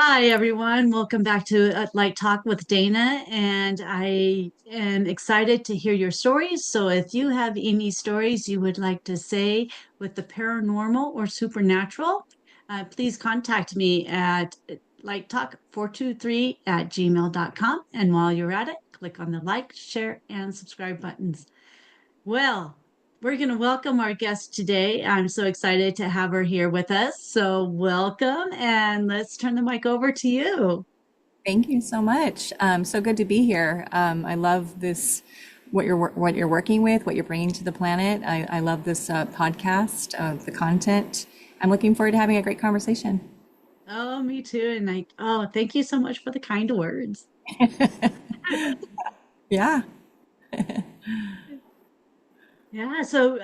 Hi, everyone. Welcome back to Light Talk with Dana. And I am excited to hear your stories. So, if you have any stories you would like to say with the paranormal or supernatural, please contact me at lighttalk423 at gmail.com. And while you're at it, click on the like, share, and subscribe buttons. Well, we're going to welcome our guest today. I'm so excited to have her here with us. So, welcome, and let's turn the mic over to you. Thank you so much. So good to be here. I love this, what you're working with, what you're bringing to the planet. I love this podcast, the content. I'm looking forward to having a great conversation. Oh, me too. And thank you so much for the kind words. Yeah, Yeah. So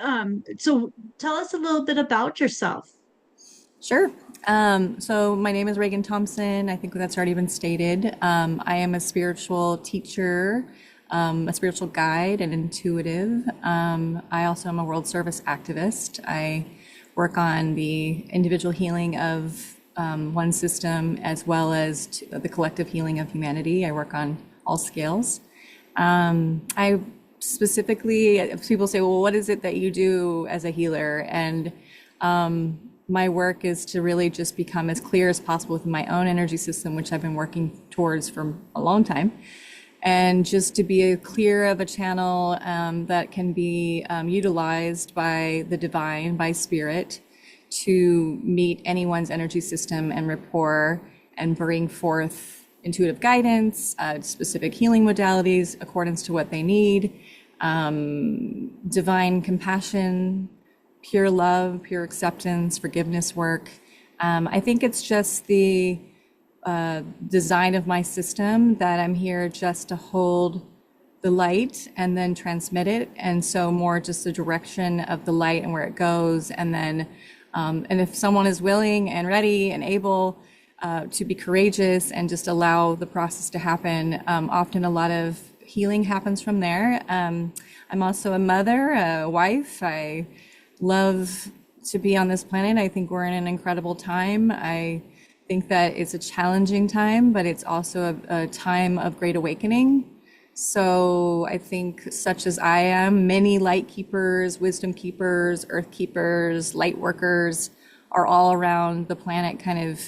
tell us a little bit about yourself. sure. So my name is Ragan Thompson. I think that's already been stated. I am a spiritual teacher, a spiritual guide, and intuitive. I also am a world service activist. I work on the individual healing of one system as well as the collective healing of humanity. I work on all scales. I specifically, if people say, well, what is it that you do as a healer? And my work is to really just become as clear as possible with my own energy system, which I've been working towards for a long time. And just to be a clear of a channel that can be utilized by the divine, by spirit, to meet anyone's energy system and rapport and bring forth intuitive guidance, specific healing modalities, accordance to what they need, divine compassion, pure love, pure acceptance, forgiveness work. I think it's just the design of my system that I'm here just to hold the light and then transmit it. And so more just the direction of the light and where it goes. And then, and if someone is willing and ready and able to be courageous and just allow the process to happen, often a lot of healing happens from there. I'm also a mother, a wife. I love to be on this planet. I think we're in an incredible time. I think that it's a challenging time, but it's also a time of great awakening. So I think, such as I am, many light keepers, wisdom keepers, earth keepers, light workers are all around the planet, kind of,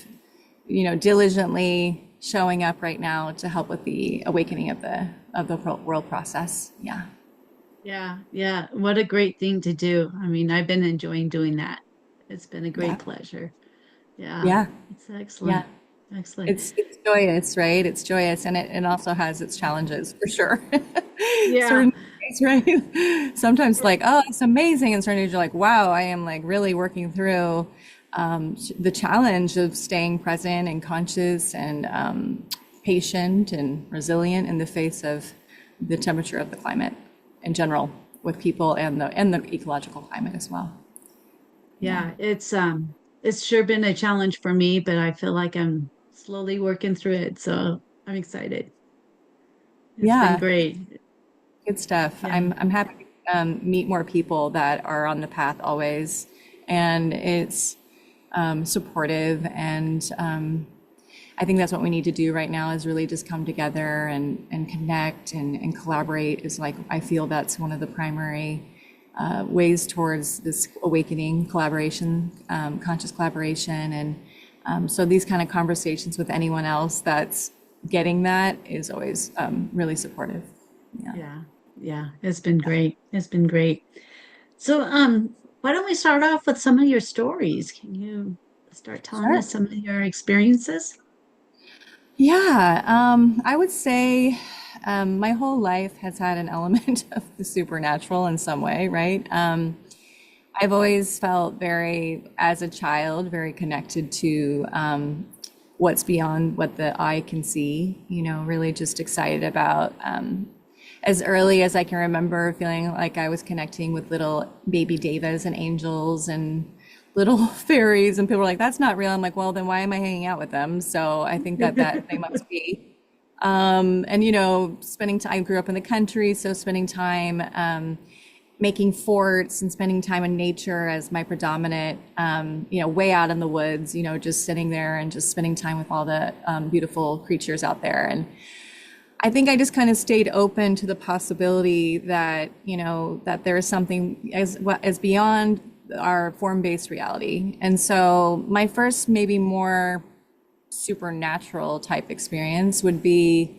diligently showing up right now to help with the awakening of the world process. Yeah. Yeah. Yeah. What a great thing to do. I mean, I've been enjoying doing that. It's been a Yeah. great pleasure. Yeah. Yeah. It's Yeah. excellent. Excellent. It's joyous, right? It's joyous, and it also has its challenges for sure. Yeah. Certain days, right? Sometimes like, oh, it's amazing, and certain days you're like, wow, I am like really working through the challenge of staying present and conscious and patient and resilient in the face of the temperature of the climate in general, with people and the ecological climate as well. Yeah. Yeah, it's sure been a challenge for me, but I feel like I'm slowly working through it. So I'm excited. It's been Yeah. great. Good stuff. Yeah. I'm happy to meet more people that are on the path always, and it's supportive. And I think that's what we need to do right now, is really just come together and connect and collaborate. Is like, I feel that's one of the primary ways towards this awakening, collaboration, conscious collaboration, and so these kind of conversations with anyone else that's getting that is always really supportive. Yeah. Yeah. Yeah. It's been great. It's been great. So why don't we start off with some of your stories? Can you start telling Sure. us some of your experiences? Yeah, I would say my whole life has had an element of the supernatural in some way, right? I've always felt very, as a child, very connected to what's beyond what the eye can see, really just excited about as early as I can remember feeling like I was connecting with little baby devas and angels and little fairies, and people were like, that's not real. I'm like, well, then why am I hanging out with them? So I think that they must be. And spending time, I grew up in the country, so spending time making forts and spending time in nature as my predominant, way out in the woods, just sitting there and just spending time with all the beautiful creatures out there. And I think I just kind of stayed open to the possibility that, that there is something as beyond our form-based reality. And so my first maybe more supernatural type experience would be,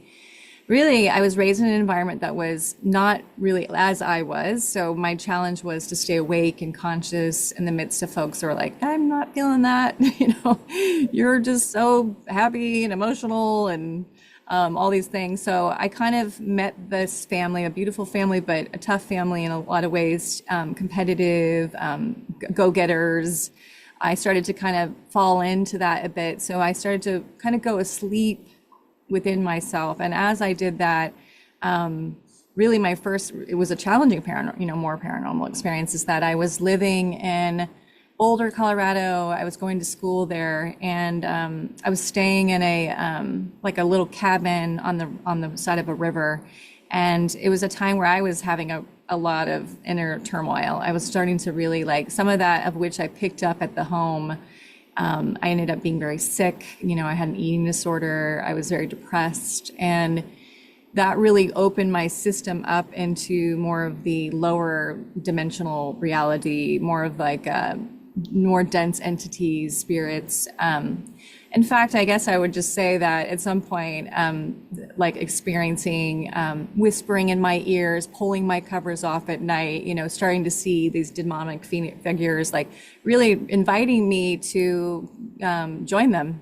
really, I was raised in an environment that was not really as I was. So my challenge was to stay awake and conscious in the midst of folks who are like, I'm not feeling that, you're just so happy and emotional and all these things. So I kind of met this family, a beautiful family, but a tough family in a lot of ways, competitive, go-getters. I started to kind of fall into that a bit. So I started to kind of go asleep within myself. And as I did that, really it was a challenging more paranormal experience, is that I was living in Boulder, Colorado. I was going to school there, and I was staying in a little cabin on the side of a river. And it was a time where I was having a lot of inner turmoil. I was starting to really some of that of which I picked up at the home. I ended up being very sick. I had an eating disorder. I was very depressed. And that really opened my system up into more of the lower dimensional reality, more of more dense entities, spirits. In fact, I guess I would just say that at some point, experiencing whispering in my ears, pulling my covers off at night, starting to see these demonic figures, really inviting me to join them,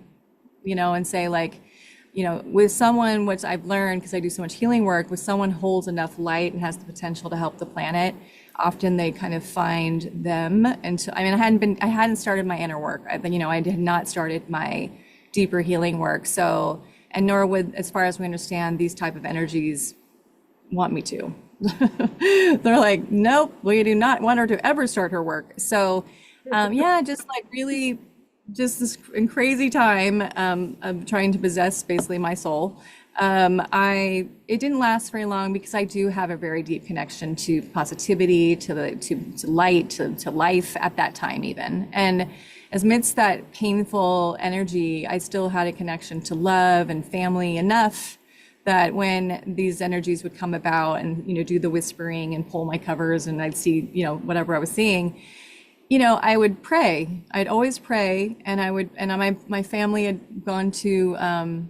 and say with someone, which I've learned because I do so much healing work, with someone holds enough light and has the potential to help the planet, often they kind of find them. And so, I hadn't started my inner work. I had not started my deeper healing work. So, and nor would, as far as we understand, these type of energies want me to. They're like, nope, we do not want her to ever start her work. So, really just this crazy time of trying to possess basically my soul. It didn't last very long because I do have a very deep connection to positivity, to light, to life at that time even. And amidst that painful energy, I still had a connection to love and family enough that when these energies would come about and, do the whispering and pull my covers and I'd see, whatever I was seeing, I would pray. I'd always pray, and my family had gone to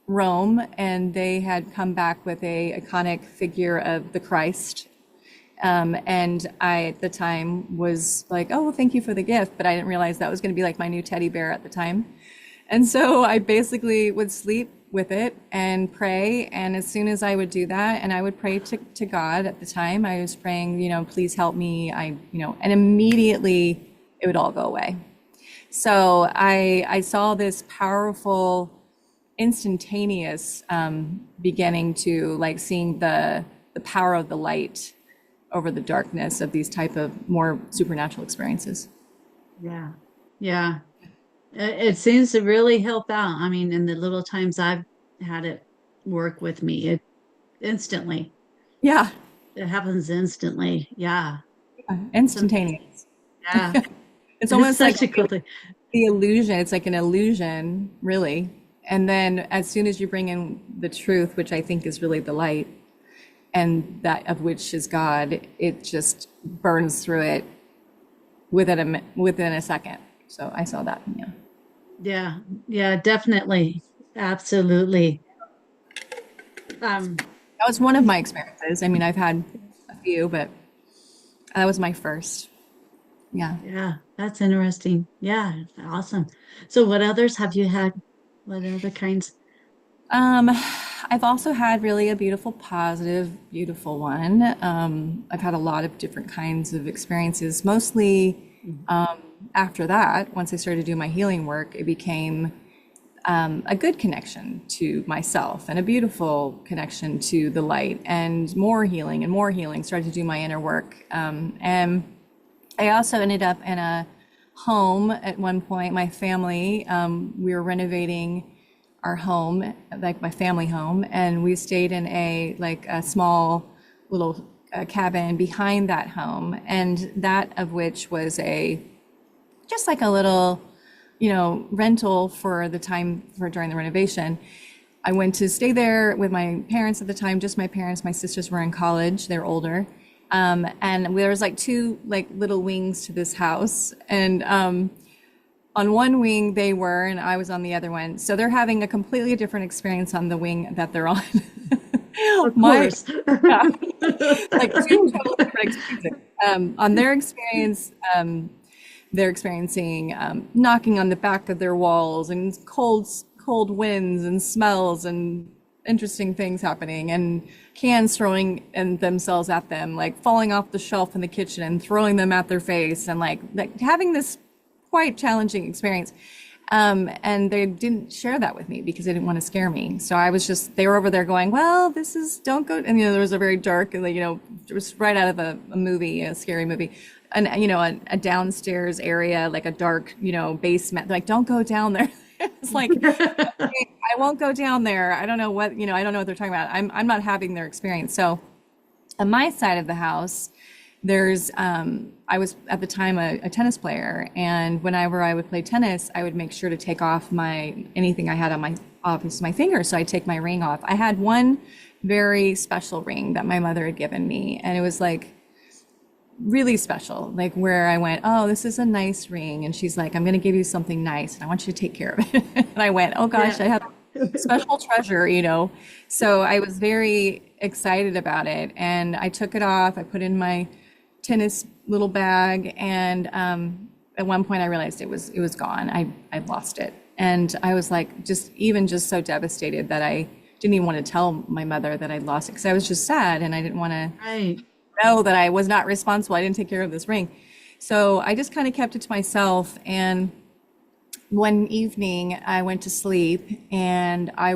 Rome, and they had come back with a iconic figure of the Christ. And I, at the time, was like, oh, well, thank you for the gift. But I didn't realize that was going to be my new teddy bear at the time. And so I basically would sleep with it and pray. And as soon as I would do that, and I would pray to God at the time, I was praying, please help me. And immediately it would all go away. So I saw this powerful, instantaneous beginning to seeing the power of the light over the darkness of these type of more supernatural experiences. Yeah. It seems to really help out. In the little times I've had it work with me, it instantly. Yeah. It happens instantly. Yeah. Instantaneous. Yeah. It's almost such a cool thing. The illusion. It's like an illusion, really. And then as soon as you bring in the truth, which I think is really the light, and that of which is God, it just burns through it within a second. So I saw that. Yeah, definitely. Absolutely. That was one of my experiences. I've had a few, but that was my first. Yeah, that's interesting. Yeah, awesome. So what others have you had? What other kinds? I've also had really a beautiful, positive, beautiful one. I've had a lot of different kinds of experiences, mostly after that. Once I started to do my healing work, it became a good connection to myself and a beautiful connection to the light, and more healing, started to do my inner work. And I also ended up in a home at one point. My family, we were renovating our home, my family home, and we stayed in a small little a cabin behind that home, and that of which was a just like a little, rental for the time for during the renovation. I went to stay there with my parents at the time, just my parents. My sisters were in college; they're older, and there was like two like little wings to this house, and on one wing they were, and I was on the other one. So they're having a completely different experience on the wing that they're on. Of My, course. yeah, like two totally different experiences. On their experience, they're experiencing knocking on the back of their walls and cold winds and smells and interesting things happening and cans throwing and themselves at them, like falling off the shelf in the kitchen and throwing them at their face, and like having this quite challenging experience. And they didn't share that with me because they didn't want to scare me. So I was just, they were over there going, well, this is, don't go. And, there was a very dark, like, it was right out of a movie, a scary movie. And, a downstairs area, like a dark, basement. Like, don't go down there. It's like, I won't go down there. I don't know what, I don't know what they're talking about. I'm not having their experience. So on my side of the house, there's I was at the time a tennis player, and whenever I would play tennis, I would make sure to take off anything I had on my finger. So I'd take my ring off. I had one very special ring that my mother had given me, and it was like really special, like where I went, oh, this is a nice ring, and she's like, I'm going to give you something nice, and I want you to take care of it. And I went, oh gosh, I have a special treasure. So I was very excited about it, and I took it off. I put it in my tennis little bag, and at one point I realized it was gone. I lost it, and I was like just so devastated that I didn't even want to tell my mother that I'd lost it, because I was just sad and I didn't want to know that I was not responsible. I didn't take care of this ring. So I just kind of kept it to myself. And one evening I went to sleep, and I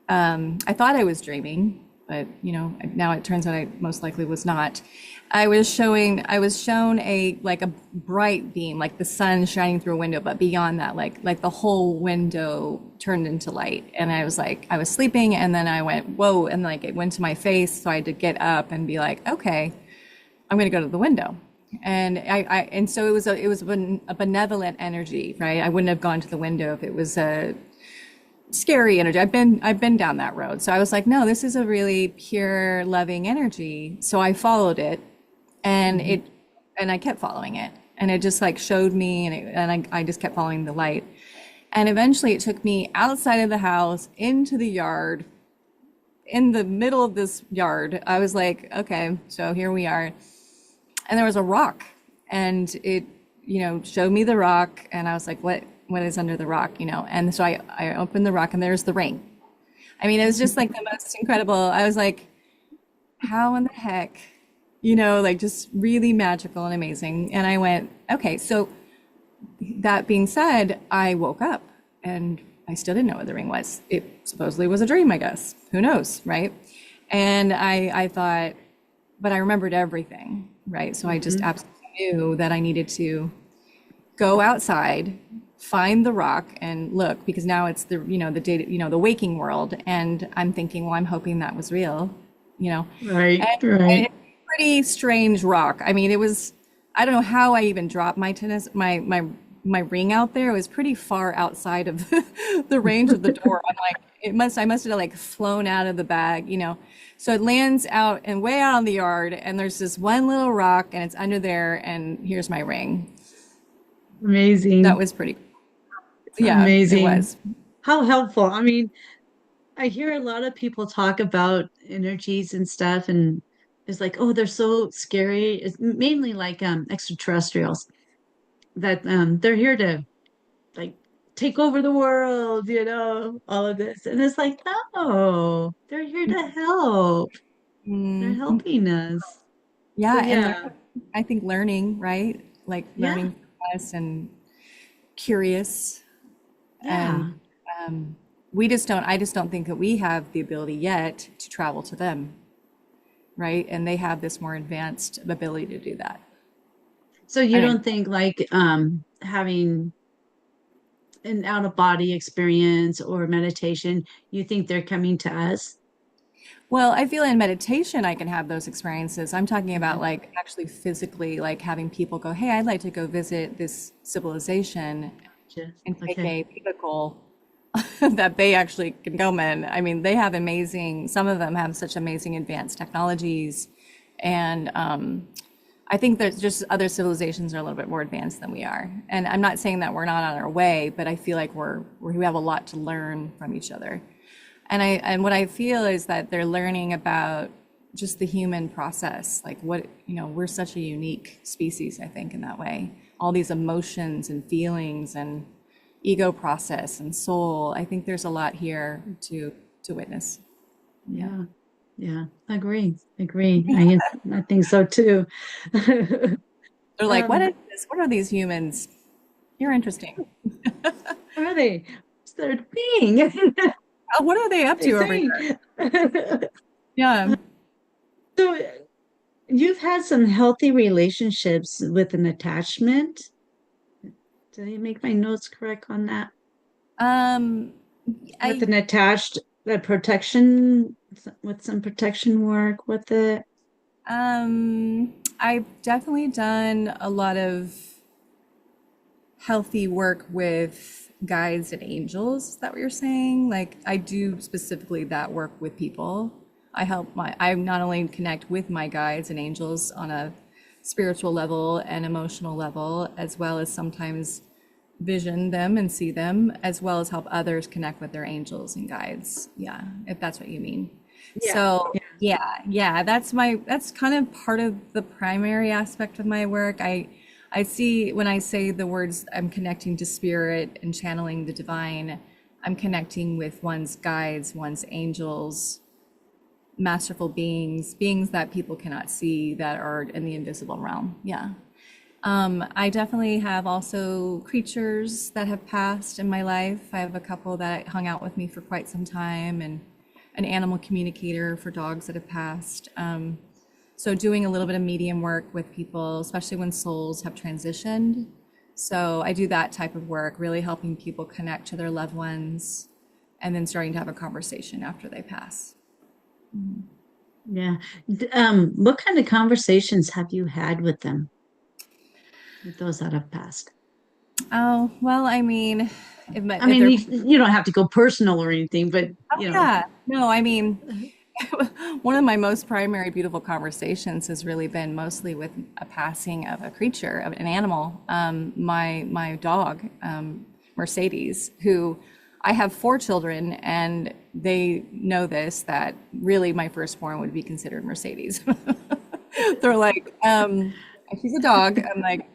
thought I was dreaming, but now it turns out I most likely was not. I was shown a bright beam, like the sun shining through a window, but beyond that, like the whole window turned into light. And I was sleeping, and then I went, whoa, and like it went to my face, so I had to get up and be like, okay, I'm going to go to the window. And and so it was a benevolent energy, right? I wouldn't have gone to the window if it was a scary energy. I've been down that road. So I was like, no, this is a really pure, loving energy. So I followed it, and I kept following it, and it just like showed me, and I just kept following the light. And eventually it took me outside of the house into the yard. In the middle of this yard, I was like, okay, so here we are. And there was a rock, and it, showed me the rock, and I was like, what is under the rock, And so I opened the rock, and there's the ring. I mean, it was just like the most incredible. I was like, how in the heck, like just really magical and amazing. And I went, okay. So that being said, I woke up, and I still didn't know what the ring was. It supposedly was a dream, I guess. Who knows, right? And I thought, but I remembered everything, right? So I just absolutely knew that I needed to go outside, find the rock, and look, because now it's the the waking world, and I'm thinking, well, I'm hoping that was real, Right, and right. it's a pretty strange rock. I mean, it was, I don't know how I even dropped my ring out there. It was pretty far outside of the range of the door. I'm like, I must have like flown out of the bag, So it lands out and way out on the yard, and there's this one little rock, and it's under there, and here's my ring. That Amazing. was pretty, yeah, it Amazing. was. How helpful. I mean, I hear a lot of people talk about energies and stuff, and it's like, oh, they're so scary. It's mainly like extraterrestrials that they're here to like take over the world, all of this. And it's like, no, they're here to help. They're Mm, helping us. So yeah, and yeah, I think learning, right? Like yeah, learning from us and curious. yeah. And I just don't think that we have the ability yet to travel to them, right? And they have this more advanced ability to do that. So you I don't, don't think like having an out of body experience or meditation, you think they're coming to us? Well, I feel in meditation I can have those experiences. I'm talking about Okay. like actually physically, like having people go, "Hey, I'd like to go visit this civilization Gotcha. and take Okay. a vehicle that they actually can go in." I mean, they have amazing, some of them have such amazing advanced technologies. And I think there's just other civilizations are a little bit more advanced than we are. And I'm not saying that we're not on our way, but I feel like we have a lot to learn from each other. And what I feel is that they're learning about just the human process. Like what, we're such a unique species, I think, in that way. All these emotions and feelings and ego process and soul. I think there's a lot here to witness. Yeah. Yeah. Yeah. Agree. Agree. I think so too. They're like, what Um, is this? What are these humans? You're interesting. what are they? What's their thing? Oh, what are they What up are they to over saying? there? Yeah. So you've had some healthy relationships with an attachment. Did I make my notes correct on that? Um, With I an attached protection, with some protection work with it. I've definitely done a lot of healthy work with guides and angels. Is that what you're saying? Like I do specifically that work with people. I not only connect with my guides and angels on a spiritual level and emotional level, as well as sometimes vision them and see them, as well as help others connect with their angels and guides. Yeah, if that's what you mean. Yeah. So Yeah. yeah, that's kind of part of the primary aspect of my work. I see when I say the words, I'm connecting to spirit and channeling the divine, I'm connecting with one's guides, one's angels, masterful beings, beings that people cannot see that are in the invisible realm. Yeah. I definitely have also creatures that have passed in my life. I have a couple that hung out with me for quite some time, and an animal communicator for dogs that have passed. So doing a little bit of medium work with people, especially when souls have transitioned. So I do that type of work, really helping people connect to their loved ones and then starting to have a conversation after they pass. Yeah. What kind of conversations have you had with them, with those that have passed? Oh, well, I mean, I if mean, they're, you don't have to go personal or anything, but oh yeah, no, I mean, one of my most primary beautiful conversations has really been mostly with a passing of a creature, of an animal, my dog, Mercedes, who I have 4 children, and they know this, that really my firstborn would be considered Mercedes. They're like, she's a dog. I'm like,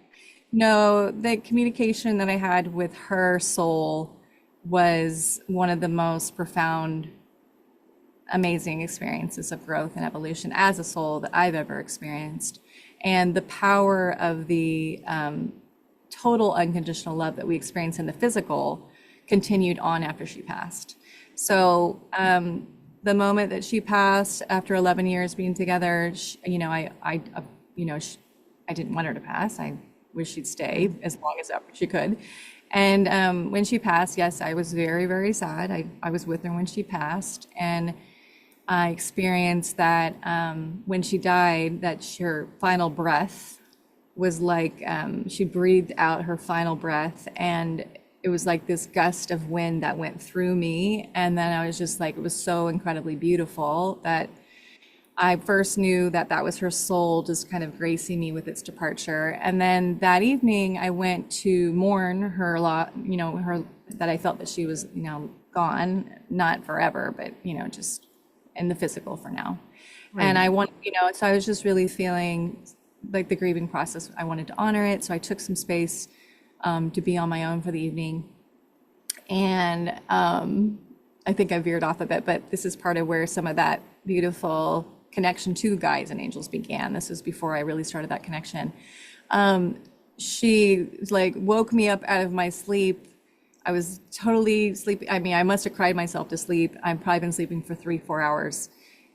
no, the communication that I had with her soul was one of the most profound, amazing experiences of growth and evolution as a soul that I've ever experienced. And the power of the total unconditional love that we experienced in the physical continued on after she passed. So the moment that she passed, after 11 years being together, I didn't want her to pass. I wish she'd stay as long as ever she could. And when she passed, yes, I was very, very sad. I was with her when she passed, and I experienced that when she died, that her final breath was like she breathed out her final breath, and it was like this gust of wind that went through me. And then I was just like, it was so incredibly beautiful that I first knew that that was her soul just kind of gracing me with its departure. And then that evening, I went to mourn her a lot, her, that I felt that she was, gone, not forever, but, just in the physical for now. And right. I want, so I was just really feeling like the grieving process. I wanted to honor it. So I took some space to be on my own for the evening. And I think I veered off a bit, but this is part of where some of that beautiful connection to guides and angels began. This was before I really started that connection. She like woke me up out of my sleep. I was totally sleepy. I mean, I must have cried myself to sleep. I've probably been sleeping for 3, 4 hours.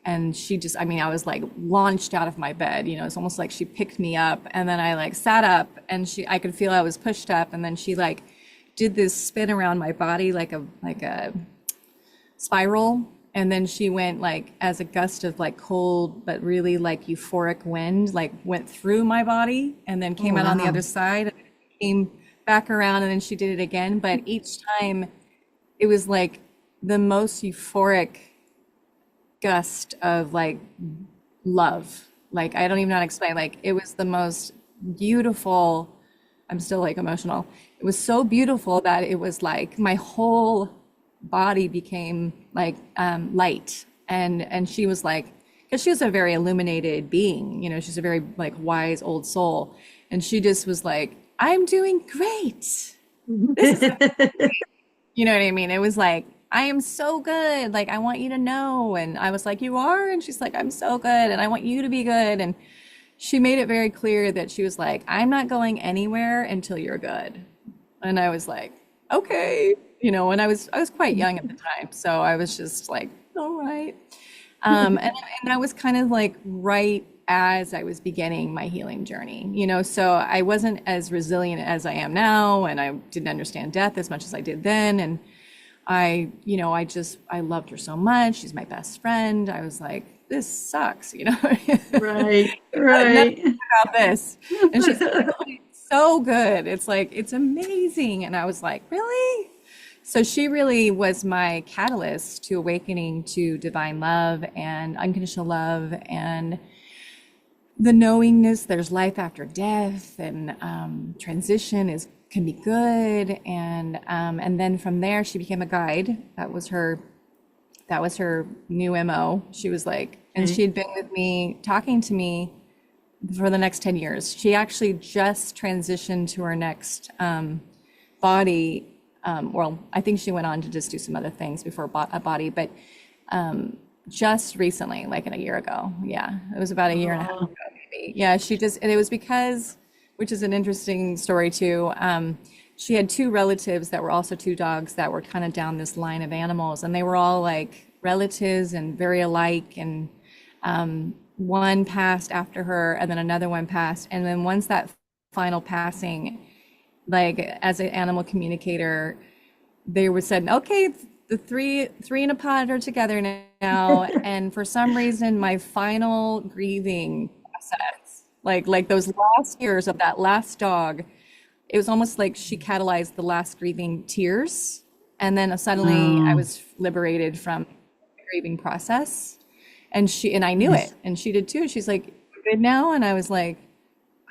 And she just, I was like launched out of my bed, it's almost like she picked me up, and then I like sat up, and I could feel I was pushed up, and then she like did this spin around my body like a spiral, And then she went like as a gust of like cold, but really like euphoric wind, like went through my body and then Oh, came out on the wow. other side, came back around, and then she did it again. But each time it was like the most euphoric gust of like love. Like I don't even know how to explain. Like it was the most beautiful. I'm still like emotional. It was so beautiful that it was like my whole body became like light. And she was like, because she was a very illuminated being, you know, she's a very like wise old soul. And she just was like, I'm doing great. This is, you know what I mean? It was like, I am so good. Like, I want you to know. And I was like, you are? And she's like, I'm so good. And I want you to be good. And she made it very clear that she was like, I'm not going anywhere until you're good. And I was like, okay. You know, and I was quite young at the time. So I was just like, all right. And I was kind of like right as I was beginning my healing journey, you know, so I wasn't as resilient as I am now, and I didn't understand death as much as I did then. And you know, I loved her so much. She's my best friend. I was like, this sucks, you know, Right, nothing right. about this. And she's like, oh, it's so good. It's like, it's amazing. And I was like, really? So she really was my catalyst to awakening to divine love and unconditional love and the knowingness there's life after death, and transition is can be good. And then from there she became a guide. That was her new MO. She was like, and she Okay. had been with me talking to me for the next 10 years. She actually just transitioned to her next body. Well, I think she went on to just do some other things before a body, but just recently, like in a year ago. Yeah, it was about a year and a half Oh, ago, maybe. Yeah, she just, and it was because, which is an interesting story too. She had two relatives that were also two dogs that were kind of down this line of animals, and they were all like relatives and very alike. And one passed after her, and then another one passed. And then once that final passing, like as an animal communicator, they were said, okay, the three in a pod are together now. And for some reason, my final grieving process, like those last years of that last dog, it was almost like she catalyzed the last grieving tears. And then suddenly I oh, was liberated from the grieving process. And I knew it. yes. And she did too. She's like, "You good now?" And I was like,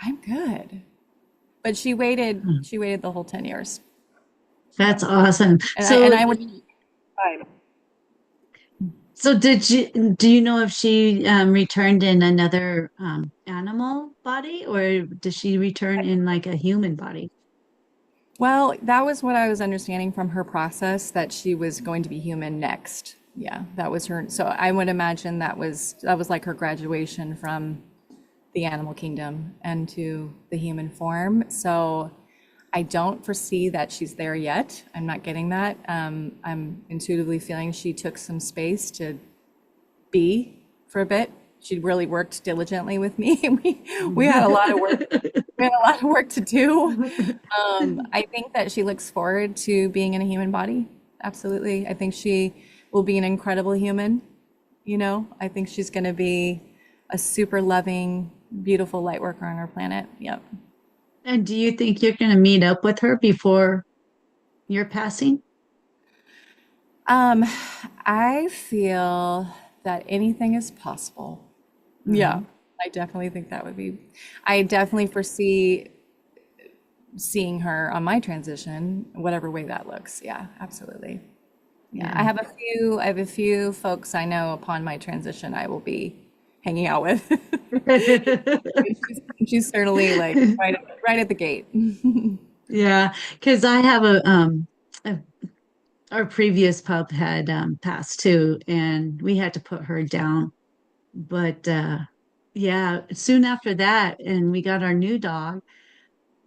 I'm good. But she waited the whole 10 years. Yeah. That's awesome. And I would, So do you know if she returned in another animal body, or does she return in like a human body? well, that was what I was understanding from her process, that she was going to be human next. Yeah, that was her. So I would imagine that was like her graduation from the animal kingdom and to the human form. So I don't foresee that she's there yet. I'm not getting that. I'm intuitively feeling she took some space to be for a bit. She really worked diligently with me. We had a lot of work. We had a lot of work to do. I think that she looks forward to being in a human body. Absolutely. I think she will be an incredible human. You know, I think she's going to be a super loving, beautiful light worker on our planet. Yep. And do you think you're going to meet up with her before your passing? Um, I feel that anything is possible. Yeah, Mhm. I definitely think that would be, I definitely foresee seeing her on my transition, whatever way that looks. Yeah, absolutely. Yeah, I Yeah. have a few folks I know upon my transition I will be hanging out with. She's certainly like right at the gate. Yeah, because I have a our previous pup had passed too, and we had to put her down. But yeah, soon after that, and we got our new dog.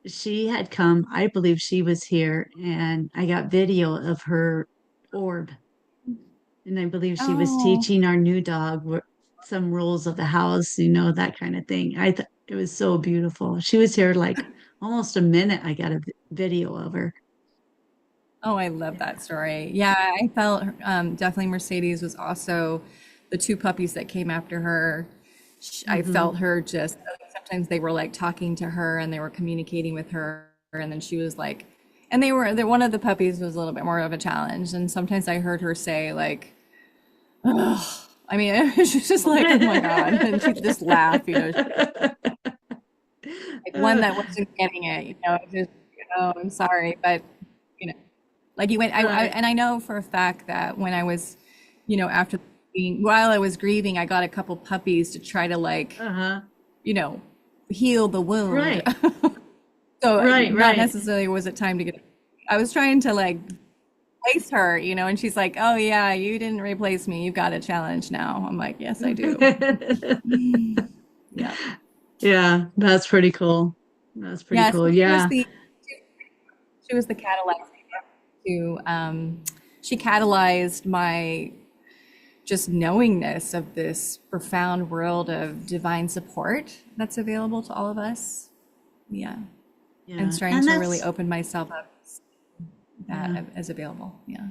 She had come, I believe she was here, and I got video of her orb. And I believe she was Oh, teaching our new dog some rules of the house, that kind of thing. I thought it was so beautiful. She was here like almost a minute. I got a video of her. Oh, I love that story. Yeah, I felt definitely Mercedes was also the two puppies that came after her. I Hmm. felt her just sometimes they were like talking to her and they were communicating with her, and then she was like, and one of the puppies was a little bit more of a challenge, and sometimes I heard her say like, "Ugh." I mean, she's just like, "Oh my God," and she just laugh, like one that wasn't getting it, just, I'm sorry, but you know. Like you went, Right. and I know for a fact that when I was, after while I was grieving, I got a couple puppies to try to like, Uh-huh. you know, heal the wound. Right. So Right. not Right. necessarily was it time to get, I was trying to like replace her, and she's like, "Oh yeah, you didn't replace me. You've got a challenge now." I'm like, "Yes, I do." Yeah. Yeah, that's pretty cool. That's pretty Yeah, so cool. Yeah. she was the catalyst to, she catalyzed my just knowingness of this profound world of divine support that's available to all of us. Yeah. And Yeah. starting And to really that's open myself up yeah. that as available. Yeah.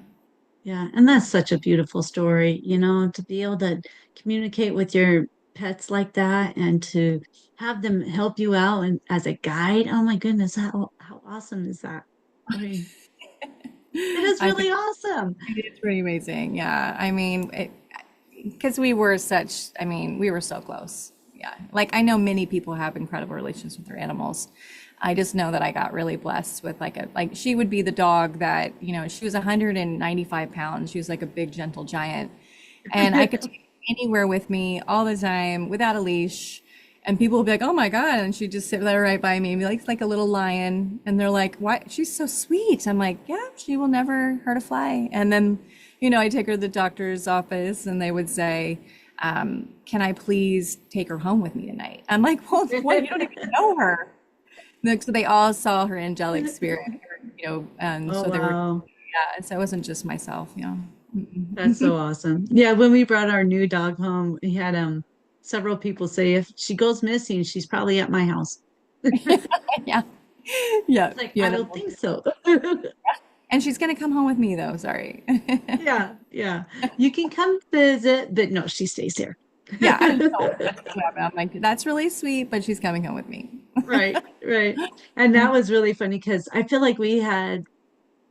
Yeah, and that's such a beautiful story, to be able to communicate with your pets like that and to have them help you out and as a guide. Oh my goodness, how awesome is that? I mean, it is I really think awesome. it's pretty amazing. Yeah. I mean, because we were so close. Yeah. Like I know many people have incredible relations with their animals. I just know that I got really blessed with like she would be the dog that, she was 195 pounds. She was like a big, gentle giant. And I could take her anywhere with me all the time without a leash. And people would be like, "Oh my God." And she'd just sit there right by me and be like a little lion. And they're like, "Why? She's so sweet." I'm like, "Yeah, she will never hurt a fly." And then, I take her to the doctor's office and they would say, "Can I please take her home with me tonight?" I'm like, "Well, what? You don't even know her." So they all saw her angelic spirit, and Oh so they were, wow. yeah, so it wasn't just myself, That's so awesome. Yeah, when we brought our new dog home, we had several people say if she goes missing, she's probably at my house. Yeah, yeah, It's like, I don't beautiful. think so. And she's gonna come home with me though, sorry. Yeah, yeah. You can come visit, but no, she stays here. Yeah, so that's what happened. I'm like, that's really sweet, but she's coming home with me. Right, right. And that was really funny because I feel like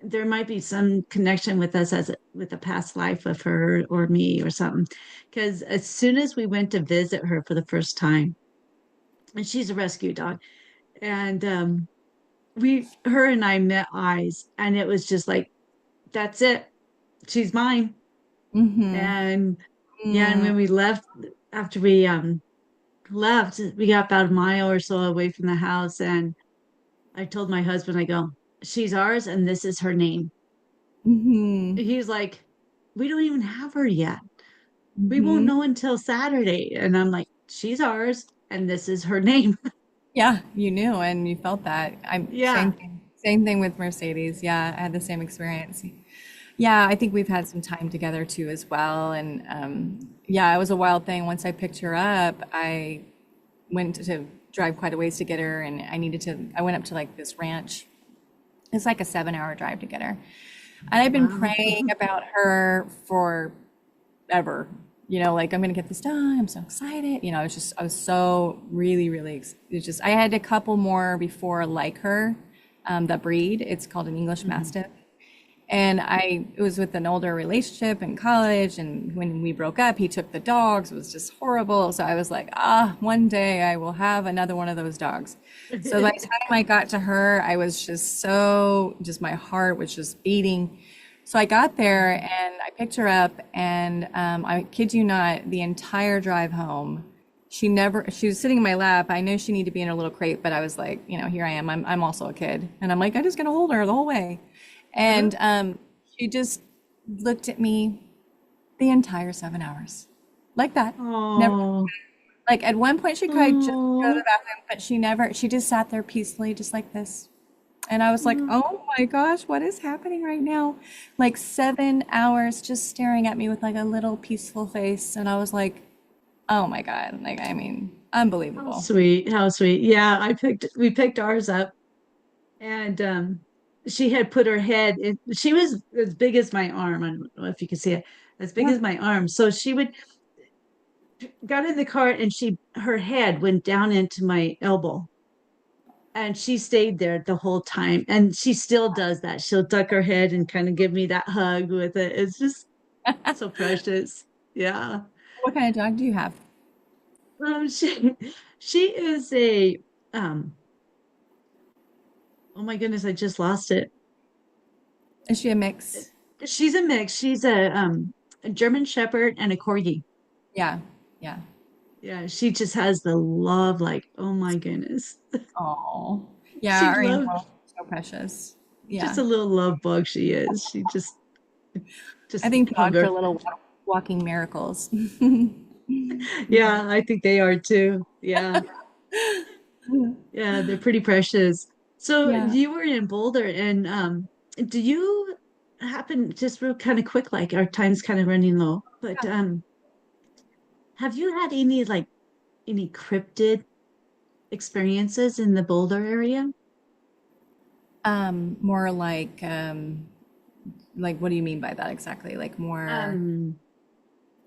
there might be some connection with us with a past life of her or me or something. Because as soon as we went to visit her for the first time, and she's a rescue dog, and her and I met eyes, and it was just like, that's it. She's mine. Mm-hmm. And yeah, and Mm, when we left, after we left, we got about a mile or so away from the house, and I told my husband, I go, she's ours, and this is her name. mm-hmm. He's like, we don't even have her yet. We won't Mm-hmm. know until Saturday. And I'm like, she's ours, and this is her name. Yeah, you knew and you felt that. I'm Yeah. same thing with Mercedes. Yeah, I had the same experience. Yeah, I think we've had some time together too as well. And yeah, it was a wild thing. Once I picked her up, I went to drive quite a ways to get her, and I went up to like this ranch. It's like a 7-hour drive to get her. And I've been Wow. praying about her forever. Like I'm gonna get this done. I'm so excited. I was so really, really, it's just, I had a couple more before like her, that breed. It's called an English Mhm. Mastiff. And it was with an older relationship in college. And when we broke up, he took the dogs. It was just horrible. So I was like, one day I will have another one of those dogs. So by the time I got to her, I was just my heart was just beating. So I got there and I picked her up, and I kid you not, the entire drive home, she was sitting in my lap. I knew she needed to be in her little crate, but I was like, here I am. I'm also a kid. And I'm like, I'm just going to hold her the whole way. Uh-huh. And she just looked at me the entire 7 hours like that. Never, Oh, like at one point she cried just to go to the oh, bathroom, but she just sat there peacefully, just like this. And I was like, oh my gosh, what is happening right now? Like 7 hours just staring at me with like a little peaceful face. And I was like, oh my God. Like, I mean, how unbelievable. sweet. How sweet. Yeah, we picked ours up and she had put her head in, she was as big as my arm. I don't know if you can see it, as big Yeah. as my arm. So she would got in the car and she her head went down into my elbow and she stayed there the whole time and she still does that. She'll duck her head and kind of give me that hug with it. It's just so precious. Yeah. What kind of dog do you have? She she is a um oh my goodness, I just lost it. Is she a mix? She's a mix. She's a German Shepherd and a Corgi. Yeah. Yeah. Yeah, she just has the love, like, oh my goodness. Oh, yeah. She Our loves animals are so precious. just Yeah. a little love bug she is. She I just think hug dogs her. are little walking miracles. Yeah, I think they are too. Yeah. Yeah, they're pretty precious. So Yeah. you were in Boulder and do you happen just real kind of quick, like our time's kind of running low, but have you had any like any cryptid experiences in the Boulder area? More like what do you mean by that exactly? Like more, Um,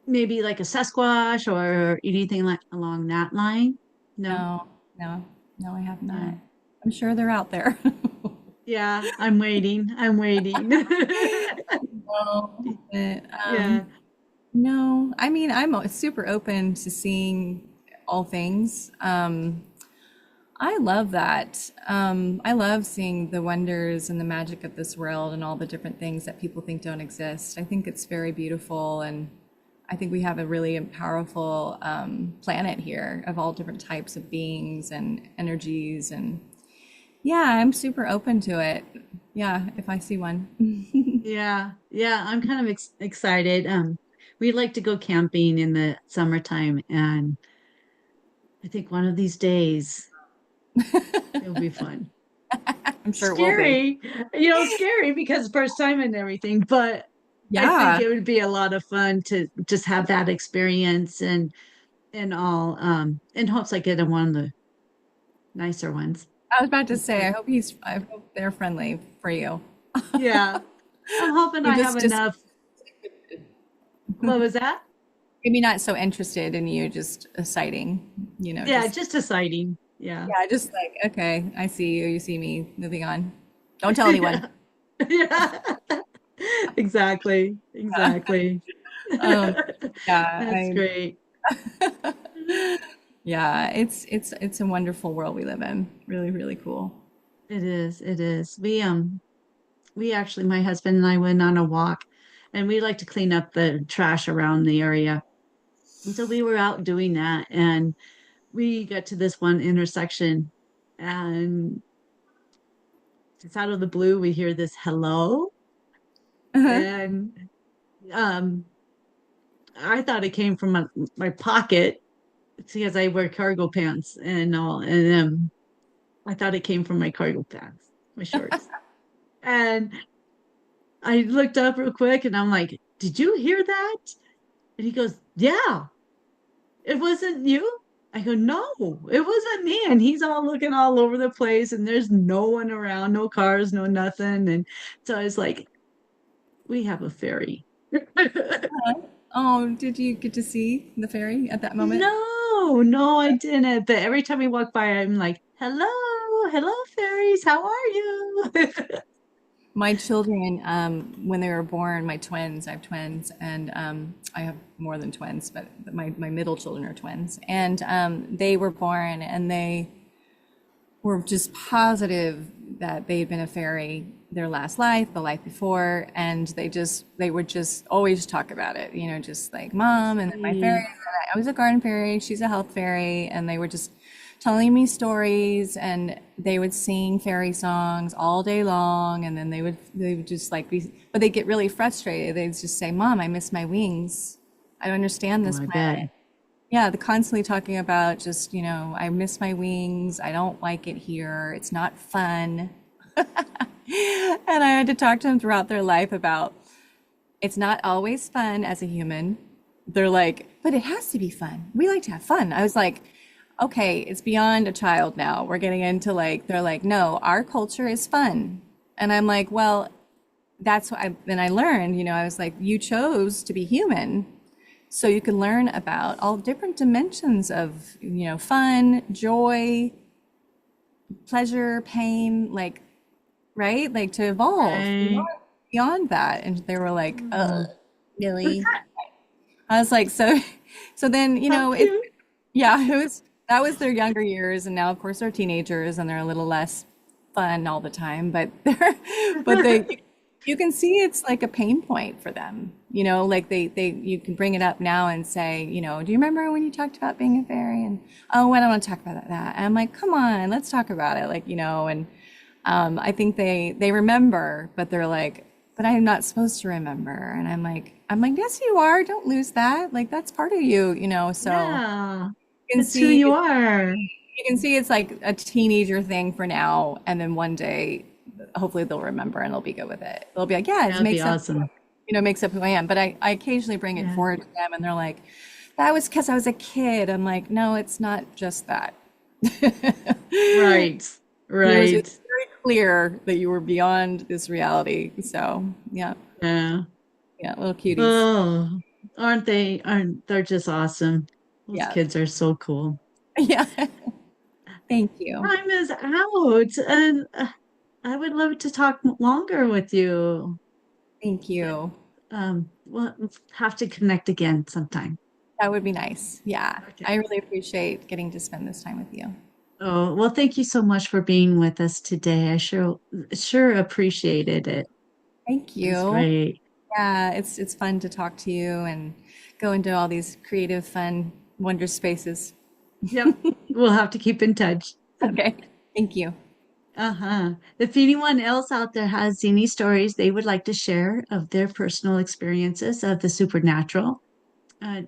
Maybe like a Sasquatch or anything like along that line? No? no, no, no, I have not. No. I'm sure they're out there. Yeah, I'm waiting. I'm waiting. No, but, Yeah. no, I mean, super open to seeing all things. I love that. I love seeing the wonders and the magic of this world and all the different things that people think don't exist. I think it's very beautiful, and I think we have a really powerful planet here of all different types of beings and energies. And yeah, I'm super open to it. Yeah, if I see one. Yeah. Yeah, I'm kind of excited. We like to go camping in the summertime, and I think one of these days it'll be fun. I'm sure it will be. Scary, scary because first time and everything, but I think Yeah. it would be a lot of fun to just have that experience and all in hopes I get in one of the nicer ones. I was about to say, I hope they're friendly for you. Yeah, I'm hoping You I have just enough. What was that? maybe not so interested in you just a sighting, Yeah, just just a sighting. Yeah. yeah, just like, okay, I see you, you see me, moving on. Don't tell anyone. Yeah. Yeah. Exactly. Exactly. Um, yeah, That's great. yeah, it's a wonderful world we live in. Really, really cool. It is. It is. We actually, my husband and I went on a walk and we like to clean up the trash around the area. And so we were out doing that and we got to this one intersection and just out of the blue we hear this hello Uh-huh. and um I thought it came from my pocket because I wear cargo pants and all and I thought it came from my cargo pants, my shorts. And I looked up real quick and I'm like, "Did you hear that?" And he goes, "Yeah, it wasn't you." I go, "No, it wasn't me." And he's all looking all over the place, and there's no one around, no cars, no nothing. And so I was like, "We have a ferry." Oh, did you get to see the fairy at that moment? No, no, I didn't. But every time we walk by, I'm like, "Hello, hello, fairies. How are you?" My children, when they were born, my twins, I have twins, and I have more than twins, but my middle children are twins. And they were born, and they were just positive that they had been a fairy their last life, the life before, and they would just always talk about it, just like mom and then my fairy. Sweet. I was a garden fairy, she's a health fairy, and they were just telling me stories, and they would sing fairy songs all day long, and then they would just like be, but they get really frustrated. They'd just say, "Mom, I miss my wings. I don't understand Oh, this I planet." bet. Yeah, they're constantly talking about just, I miss my wings. I don't like it here. It's not fun. And I had to talk to them throughout their life about it's not always fun as a human. They're like, but it has to be fun. We like to have fun. I was like, okay, it's beyond a child now. We're getting into like, they're like, no, our culture is fun. And I'm like, well, that's what then I learned, I was like, you chose to be human. So you can learn about all different dimensions of, fun, joy, pleasure, pain, like, right? Like to evolve Right. beyond that. And they were like, Oh, really? I was like, so, so then, how it, cute. yeah, that was their younger years. And now, of course, they're teenagers and they're a little less fun all the time, but you can see it's like a pain point for them, like you can bring it up now and say, do you remember when you talked about being a fairy? And, oh, I don't want to talk about that. And I'm like, come on, let's talk about it. Like, and I think they remember, but they're like, but I'm not supposed to remember. And I'm like, yes, you are. Don't lose that. Like, that's part of you, so Yeah, you can that's who see you are. it's like a teenager thing for now, and then one day, hopefully they'll remember and they'll be good with it. They'll be like, yeah, it That'd be makes up, awesome. makes up who I am. But I occasionally bring it Yeah. forward to them, and they're like, that was because I was a kid. I'm like, no, it's not just that. Right. It's Right. very clear that you were beyond this reality. So yeah, Yeah. yeah, little cuties. Oh, aren't they? Aren't they're just awesome? Those Yeah, kids are so cool. yeah. Thank you. Time is out, and I would love to talk longer with you. Thank you. We'll have to connect again sometime. That would be nice. Yeah, Okay. I really appreciate getting to spend this time with you. Oh, well, thank you so much for being with us today. I sure appreciated it. Thank It was you. great. Yeah, it's fun to talk to you and go into all these creative, fun, wonder spaces. Yep. We'll have to keep in touch. Okay. Thank you. Uh-huh. If anyone else out there has any stories they would like to share of their personal experiences of the supernatural, uh,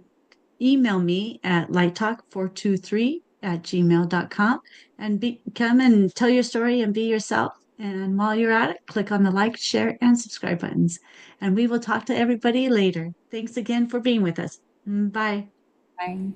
email me at lighttalk423@gmail.com and come and tell your story and be yourself. And while you're at it, click on the like, share, and subscribe buttons. And we will talk to everybody later. Thanks again for being with us. Bye. Bye.